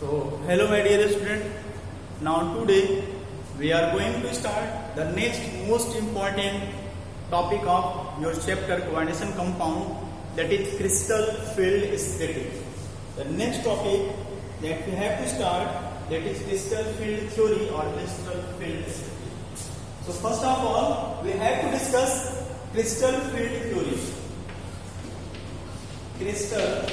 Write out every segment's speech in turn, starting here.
So, hello my dear student. Now today we are going to start the next most important topic of your chapter coordination compound, that is crystal field statistics. The next topic that we have to start, that is crystal field theory or crystal field statistics. So first of all we have to discuss crystal field theory. Crystal field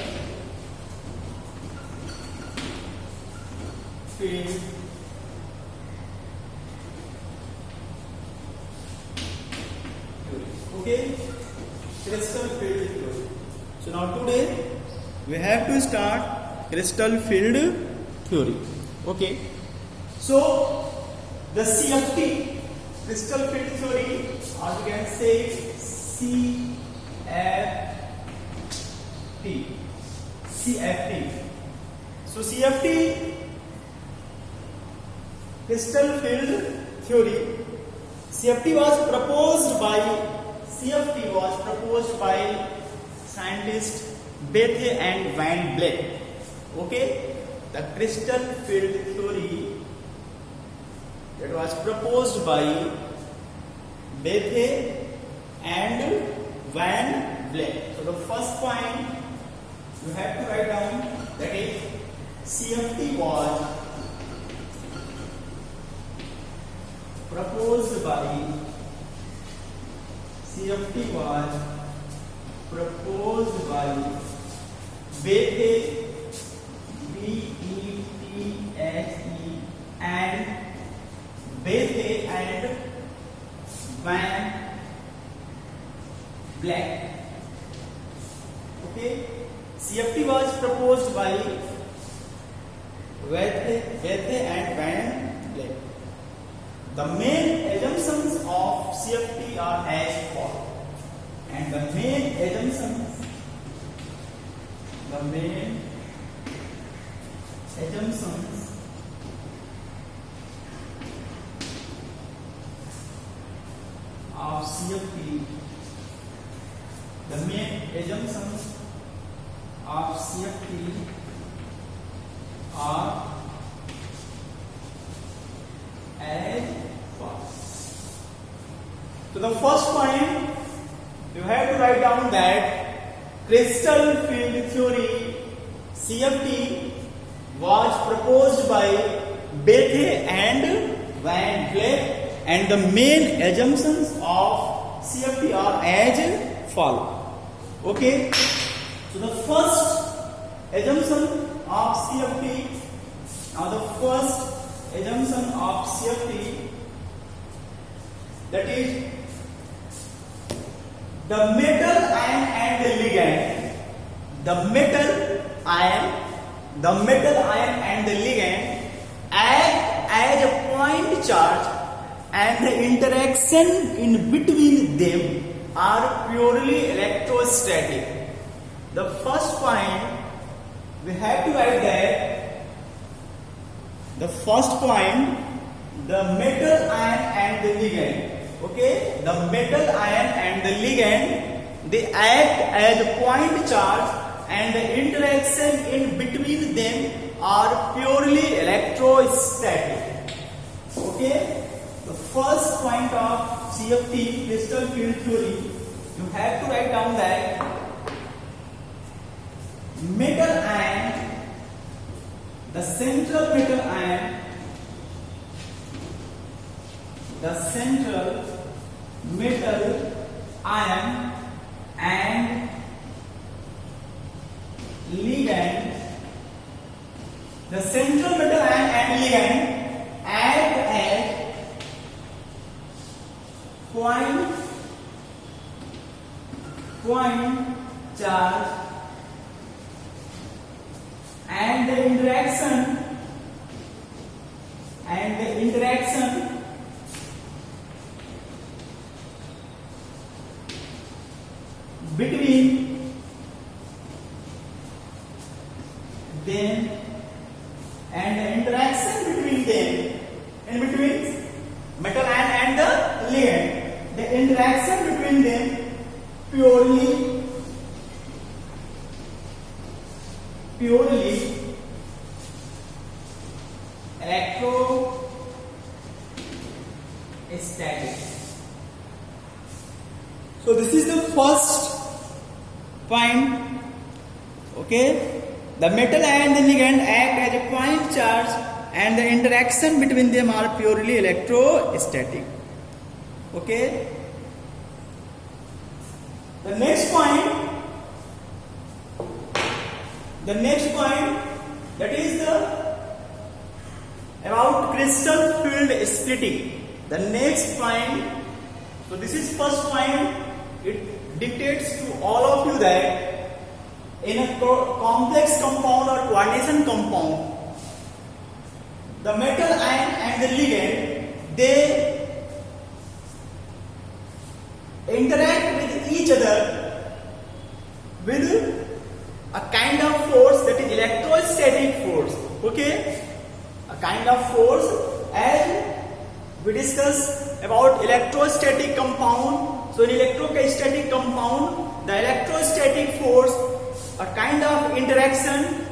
theory. Okay, crystal field theory. So now today we have to start crystal field theory. Okay, so the CFT, crystal field theory, or you can say CFT. So CFT, crystal field theory, CFT was proposed by scientists Bethe and Van Vleck. Okay, the crystal field theory that was proposed by Bethe and Van Vleck. So the first point you have to write down, that is CFT was proposed by Bethe, B-E-T-H-E, and Bethe and Van Vleck. Okay, CFT was proposed by Bethe and Van Vleck. The main assumptions of CFT are as follows, and the main assumptions of CFT, are as follows. So the first point you have to write down that crystal field theory CFT was proposed by Bethe and Van Vleck, and the main assumptions of CFT are as follows. Okay, so the first assumption of CFT, that is the metal ion and the ligand. The metal ion and the ligand act as a point charge, and the interaction in between them are purely electrostatic. The first point we have to write that the metal ion and the ligand. Okay, the metal ion and the ligand, they act as a point charge, and the interaction in between them are purely electrostatic. Okay, the first point of CFT, crystal field theory, you have to write down that metal ion, the central metal ion and ligand, the central metal ion and ligand act as point charge, and the interaction between them, and the interaction between them, in between metal ion and the ligand, the interaction between them purely first point. Okay, the metal and the ligand act as a point charge, and the interaction between them are purely electrostatic. Okay. The next point that is about crystal field splitting. The next point, so this is first point. It dictates to all of you that in a complex compound or coordination compound, the metal ion and the ligand, they interact with each other with a kind of force, that is electrostatic force. Okay, a kind of force, as we discuss about electrostatic compound. So in electrostatic compound, the electrostatic force, a kind of interaction,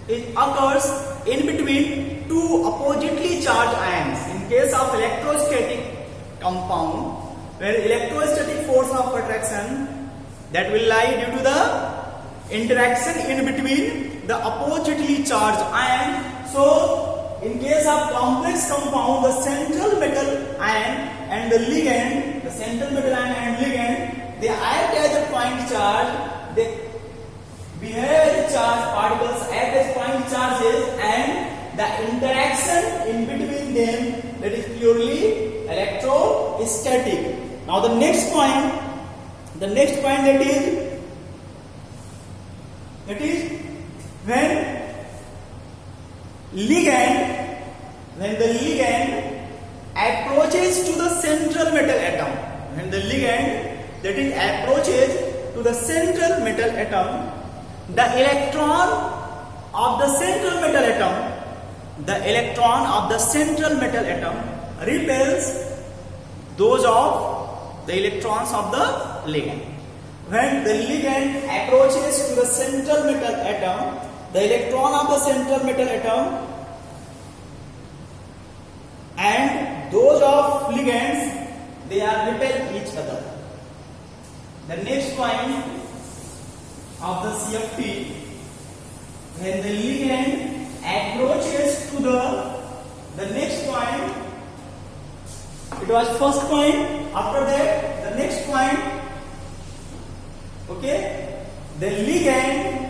it occurs in between two oppositely charged ions. In case of electrostatic compound, where electrostatic force of attraction, that will lie due to the interaction in between the oppositely charged ion. So in case of complex compound, the central metal ion and the ligand, the central metal ion and ligand, they act as a point charge. They behave as charge particles, act as point charges, and the interaction in between them, that is purely electrostatic. Now the next point that is when the ligand approaches to the central metal atom. When the ligand that is approaches to the central metal atom, the electron of the central metal atom repels those of the electrons of the ligand. When the ligand approaches to the central metal atom, the electron of the central metal atom and those of ligands, they are repel each other. The next point of the CFT, when the ligand approaches to the next point, it was first point. After that, the next point. Okay, the ligand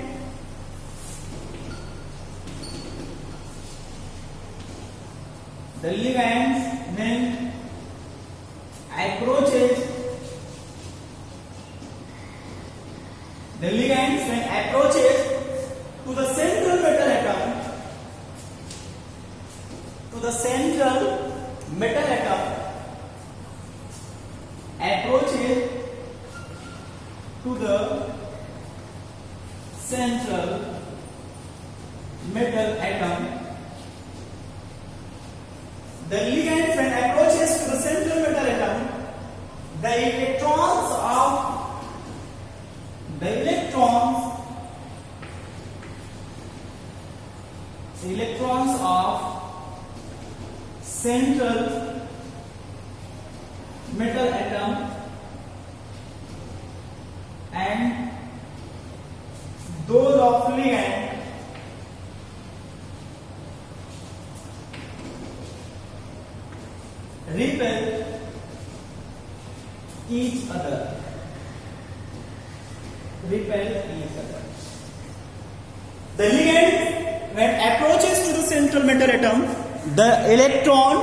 when approaches to the central metal atom, approaches to the central metal atom. The ligand when approaches to the central metal atom, the electrons of central metal atom and those of ligand repel each other. The ligand when approaches to the central metal atom, the electron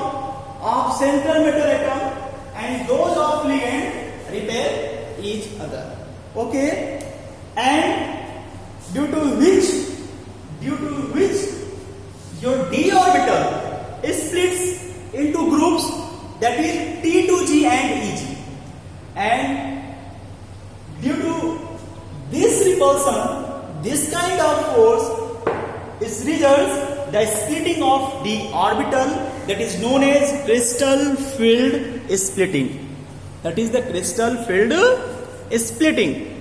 of central metal atom and those of ligand repel each other. Okay, and due to which your d orbital splits into groups, that is T2G and EG, and due to this repulsion, this kind of force is results the splitting of d orbital, that is known as crystal field splitting. That is the crystal field splitting.